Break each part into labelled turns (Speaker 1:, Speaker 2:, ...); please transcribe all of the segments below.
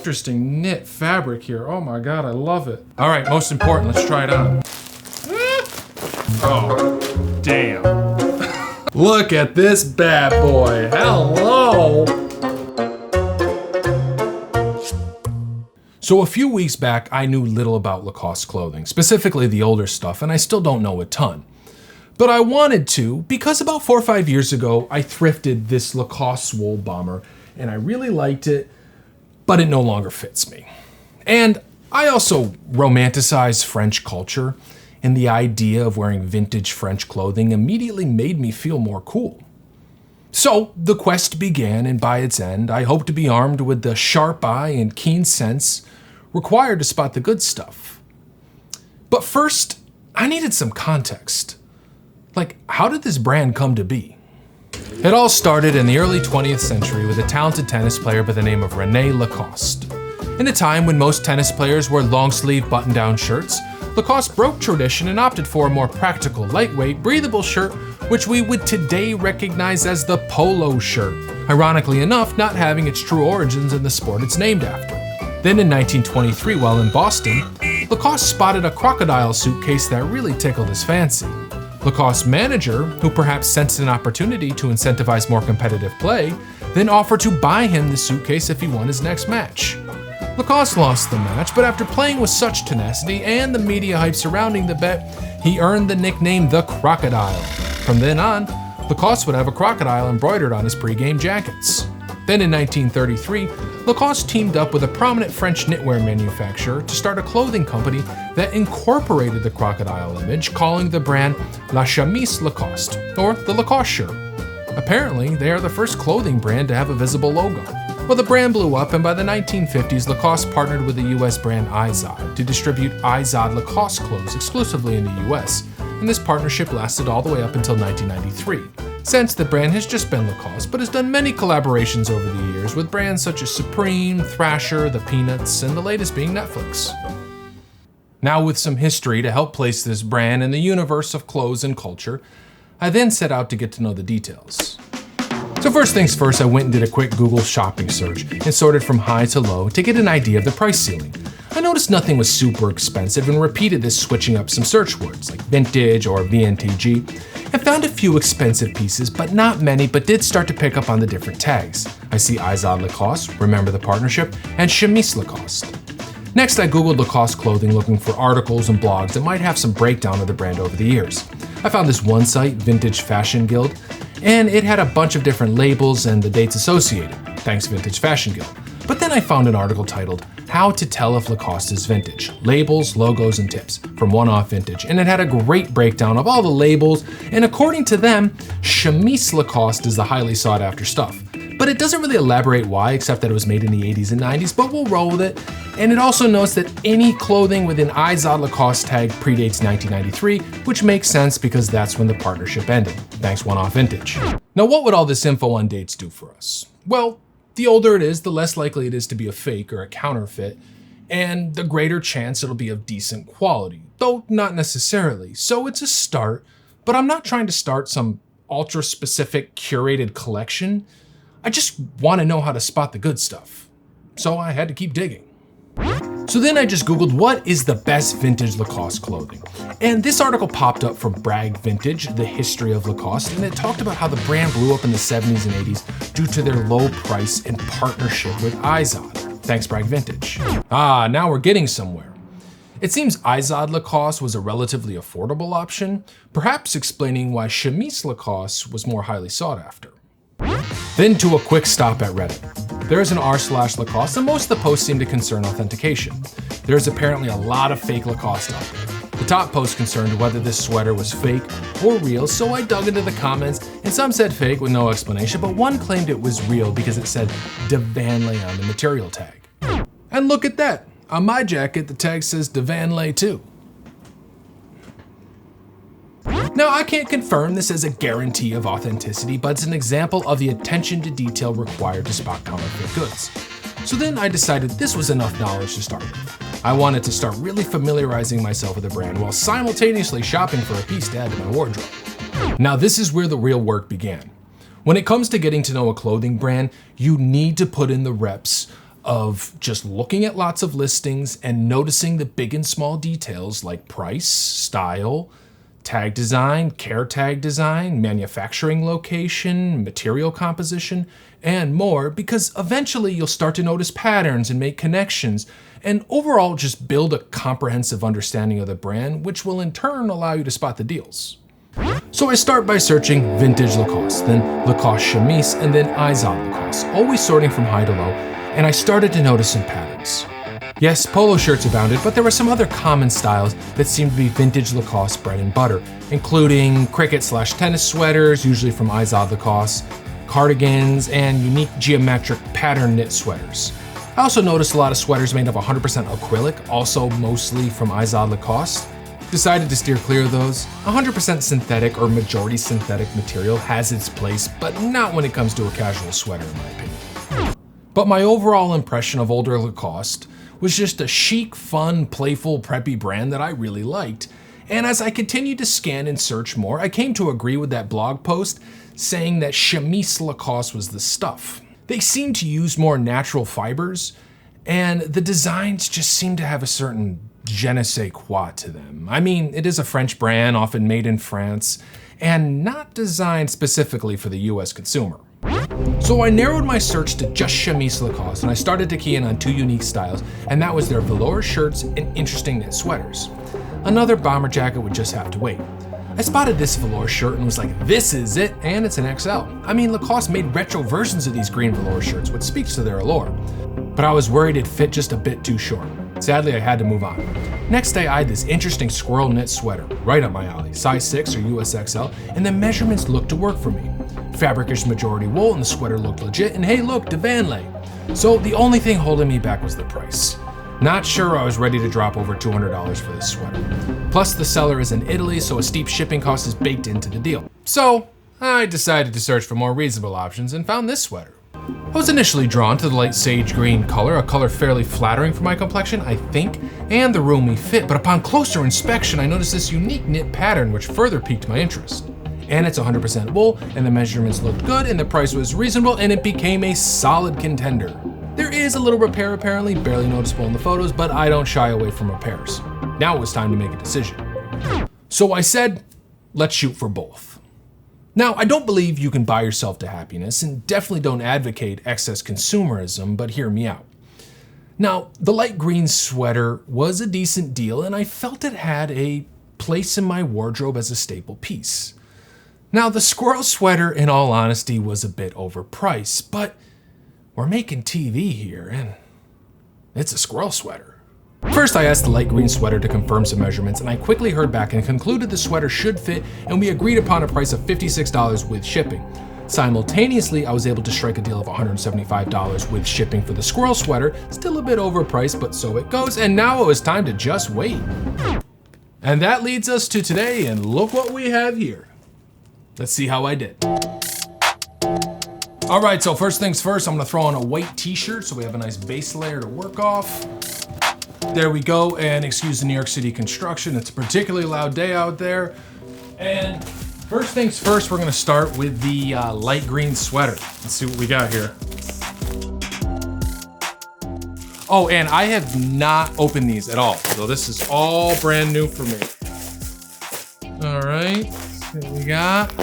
Speaker 1: Interesting knit fabric here. Oh my God, I love it. All right, most important, let's try it on. Oh, damn. Look at this bad boy. Hello. So a few weeks back, I knew little about Lacoste clothing, specifically the older stuff, and I still don't know a ton. But I wanted to, because about 4 or 5 years ago, I thrifted this Lacoste wool bomber, and I really liked it, but it no longer fits me. And I also romanticize French culture, and the idea of wearing vintage French clothing immediately made me feel more cool. So the quest began, and by its end, I hoped to be armed with the sharp eye and keen sense required to spot the good stuff. But first, I needed some context. Like, how did this brand come to be? It all started in the early 20th century with a talented tennis player by the name of René Lacoste. In a time when most tennis players wore long-sleeve button-down shirts, Lacoste broke tradition and opted for a more practical, lightweight, breathable shirt, which we would today recognize as the polo shirt, ironically enough not having its true origins in the sport it's named after. Then in 1923, while in Boston, Lacoste spotted a crocodile suitcase that really tickled his fancy. Lacoste's manager, who perhaps sensed an opportunity to incentivize more competitive play, then offered to buy him the suitcase if he won his next match. Lacoste lost the match, but after playing with such tenacity and the media hype surrounding the bet, he earned the nickname the Crocodile. From then on, Lacoste would have a crocodile embroidered on his pre-game jackets. Then in 1933, Lacoste teamed up with a prominent French knitwear manufacturer to start a clothing company that incorporated the crocodile image, calling the brand La Chemise Lacoste, or the Lacoste shirt. Apparently, they are the first clothing brand to have a visible logo. Well, the brand blew up, and by the 1950s, Lacoste partnered with the US brand Izod to distribute Izod Lacoste clothes exclusively in the US, and this partnership lasted all the way up until 1993. Since, the brand has just been Lacoste, but has done many collaborations over the years with brands such as Supreme, Thrasher, The Peanuts, and the latest being Netflix. Now, with some history to help place this brand in the universe of clothes and culture, I then set out to get to know the details. So first things first, I went and did a quick Google shopping search and sorted from high to low to get an idea of the price ceiling. I noticed nothing was super expensive and repeated this switching up some search words like vintage or VNTG, and found a few expensive pieces, but not many, but did start to pick up on the different tags. I see Izod Lacoste, remember the partnership, and Chemise Lacoste. Next, I Googled Lacoste clothing looking for articles and blogs that might have some breakdown of the brand over the years. I found this one site, Vintage Fashion Guild, and it had a bunch of different labels and the dates associated. Thanks, Vintage Fashion Guild. But then I found an article titled, How to Tell If Lacoste is Vintage, Labels, Logos, and Tips from One Off Vintage, and it had a great breakdown of all the labels, and according to them, Chemise Lacoste is the highly sought after stuff. But it doesn't really elaborate why, except that it was made in the 80s and 90s, but we'll roll with it. And it also notes that any clothing with an Izod Lacoste tag predates 1993, which makes sense because that's when the partnership ended. Thanks, One Off Vintage. Now, what would all this info on dates do for us? Well, the older it is, the less likely it is to be a fake or a counterfeit, and the greater chance it'll be of decent quality, though not necessarily. So it's a start, but I'm not trying to start some ultra-specific curated collection. I just want to know how to spot the good stuff. So I had to keep digging. So then I just Googled what is the best vintage Lacoste clothing. And this article popped up from Bragg Vintage, the history of Lacoste, and it talked about how the brand blew up in the 70s and 80s due to their low price and partnership with Izod. Thanks, Bragg Vintage. Now we're getting somewhere. It seems Izod Lacoste was a relatively affordable option, perhaps explaining why Chemise Lacoste was more highly sought after. Then to a quick stop at Reddit. There is an r/Lacoste, and most of the posts seem to concern authentication. There is apparently a lot of fake Lacoste out there. The top post concerned whether this sweater was fake or real, so I dug into the comments, and some said fake with no explanation, but one claimed it was real because it said De Vanley on the material tag. And look at that! On my jacket, the tag says De Vanley too. Now, I can't confirm this as a guarantee of authenticity, but it's an example of the attention to detail required to spot counterfeit goods. So then I decided this was enough knowledge to start with. I wanted to start really familiarizing myself with the brand while simultaneously shopping for a piece to add to my wardrobe. Now, this is where the real work began. When it comes to getting to know a clothing brand, you need to put in the reps of just looking at lots of listings and noticing the big and small details like price, style, tag design, care tag design, manufacturing location, material composition, and more, because eventually you'll start to notice patterns and make connections, and overall just build a comprehensive understanding of the brand, which will in turn allow you to spot the deals. So I start by searching vintage Lacoste, then Lacoste chemise, and then Izod Lacoste, always sorting from high to low, and I started to notice some patterns. Yes, polo shirts abounded, but there were some other common styles that seemed to be vintage Lacoste bread and butter, including cricket/tennis sweaters, usually from Izod Lacoste, cardigans, and unique geometric pattern knit sweaters. I also noticed a lot of sweaters made of 100% acrylic, also mostly from Izod Lacoste. Decided to steer clear of those. 100% synthetic or majority synthetic material has its place, but not when it comes to a casual sweater in my opinion. But my overall impression of older Lacoste was just a chic, fun, playful, preppy brand that I really liked. And as I continued to scan and search more, I came to agree with that blog post saying that chemise Lacoste was the stuff. They seemed to use more natural fibers, and the designs just seemed to have a certain je ne sais quoi to them. I mean, it is a French brand, often made in France, and not designed specifically for the US consumer. So I narrowed my search to just chemise Lacoste, and I started to key in on two unique styles, and that was their velour shirts and interesting knit sweaters. Another bomber jacket would just have to wait. I spotted this velour shirt and was like, this is it, and it's an XL. I mean, Lacoste made retro versions of these green velour shirts, which speaks to their allure. But I was worried it fit just a bit too short. Sadly, I had to move on. Next day, I had this interesting squirrel knit sweater, right up my alley, size 6 or US XL, and the measurements looked to work for me. Fabric is majority wool and the sweater looked legit, and hey look, de Van Lay. So the only thing holding me back was the price. Not sure I was ready to drop over $200 for this sweater. Plus the seller is in Italy, so a steep shipping cost is baked into the deal. So I decided to search for more reasonable options and found this sweater. I was initially drawn to the light sage green color, a color fairly flattering for my complexion, I think, and the roomy fit, but upon closer inspection, I noticed this unique knit pattern which further piqued my interest. And it's 100% wool, and the measurements looked good, and the price was reasonable, and it became a solid contender. There is a little repair apparently, barely noticeable in the photos, but I don't shy away from repairs. Now it was time to make a decision. So I said, let's shoot for both. Now, I don't believe you can buy yourself to happiness, and definitely don't advocate excess consumerism, but hear me out. Now, the light green sweater was a decent deal, and I felt it had a place in my wardrobe as a staple piece. Now, the squirrel sweater, in all honesty, was a bit overpriced, but we're making TV here, and it's a squirrel sweater. First, I asked the light green sweater to confirm some measurements, and I quickly heard back and concluded the sweater should fit, and we agreed upon a price of $56 with shipping. Simultaneously, I was able to strike a deal of $175 with shipping for the squirrel sweater, still a bit overpriced, but so it goes, and now it was time to just wait. And that leads us to today, and look what we have here. Let's see how I did. All right, so first things first, I'm gonna throw on a white t-shirt so we have a nice base layer to work off. There we go, and excuse the New York City construction, it's a particularly loud day out there. And first things first, we're gonna start with the light green sweater. Let's see what we got here. Oh, and I have not opened these at all, so this is all brand new for me. All right, let's see what we got.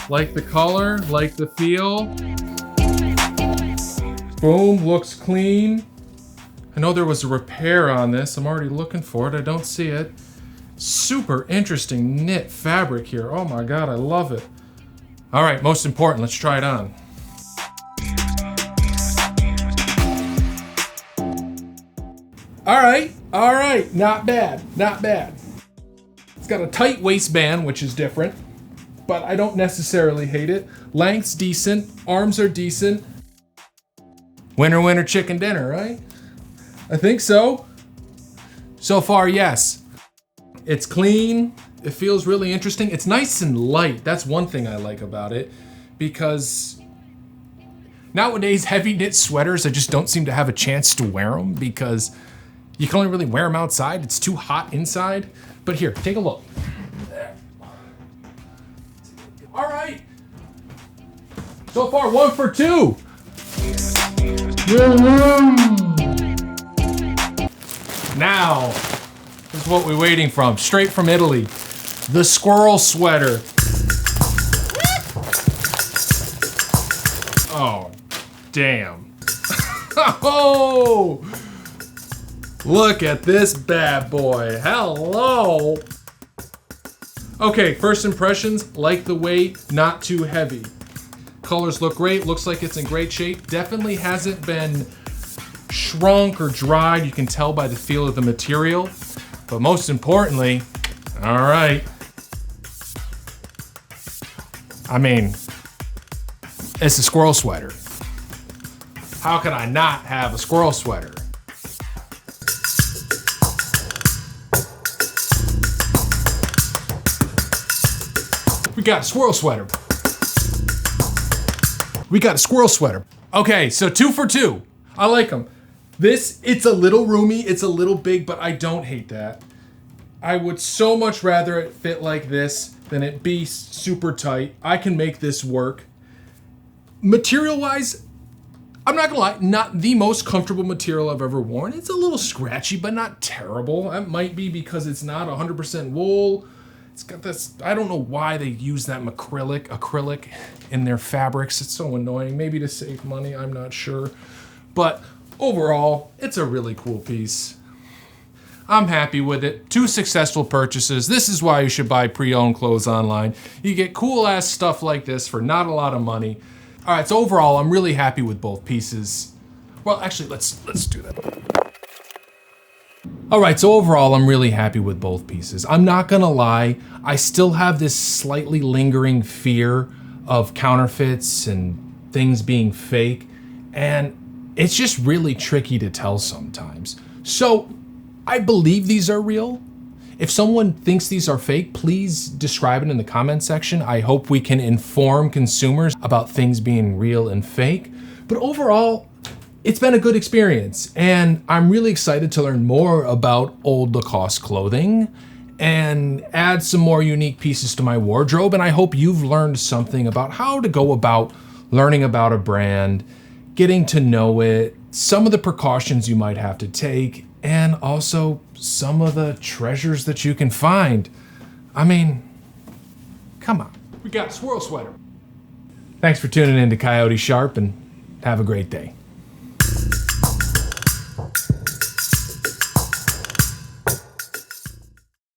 Speaker 1: Like the color, like the feel. Boom, looks clean. I know there was a repair on this. I'm already looking for it. I don't see it. Super interesting knit fabric here. Oh my God, I love it. All right, most important, let's try it on. All right, not bad, not bad. It's got a tight waistband, which is different, but I don't necessarily hate it. Length's decent, arms are decent. Winner, winner, chicken dinner, right? I think so. So far, yes. It's clean, it feels really interesting. It's nice and light, that's one thing I like about it, because nowadays heavy knit sweaters, I just don't seem to have a chance to wear them because you can only really wear them outside, it's too hot inside. But here, take a look. All right, so far 1 for 2. Now, this is what we're waiting from, straight from Italy. The squirrel sweater. Oh, damn. Oh, look at this bad boy. Hello. Okay, first impressions, like the weight, not too heavy. Colors look great, looks like it's in great shape. Definitely hasn't been shrunk or dried. You can tell by the feel of the material. But most importantly, all right. I mean, it's a squirrel sweater. How can I not have a squirrel sweater? We got a squirrel sweater. We got a squirrel sweater. Okay, so 2 for 2. I like them. This, it's a little roomy, it's a little big, but I don't hate that. I would so much rather it fit like this than it be super tight. I can make this work. Material-wise, I'm not gonna lie, not the most comfortable material I've ever worn. It's a little scratchy, but not terrible. That might be because it's not 100% wool. It's got this, I don't know why they use that acrylic in their fabrics. It's so annoying. Maybe to save money, I'm not sure. But overall, it's a really cool piece. I'm happy with it. 2 successful purchases. This is why you should buy pre-owned clothes online. You get cool ass stuff like this for not a lot of money. All right, so overall, I'm really happy with both pieces. Well, actually, let's do that. All right, so overall, I'm really happy with both pieces. I'm not gonna lie, I still have this slightly lingering fear of counterfeits and things being fake, and it's just really tricky to tell sometimes. So I believe these are real. If someone thinks these are fake, please describe it in the comment section. I hope we can inform consumers about things being real and fake. But overall, it's been a good experience, and I'm really excited to learn more about old Lacoste clothing and add some more unique pieces to my wardrobe. And I hope you've learned something about how to go about learning about a brand, getting to know it, some of the precautions you might have to take, and also some of the treasures that you can find. I mean, come on. We got a squirrel sweater. Thanks for tuning in to Coyote Sharp, and have a great day.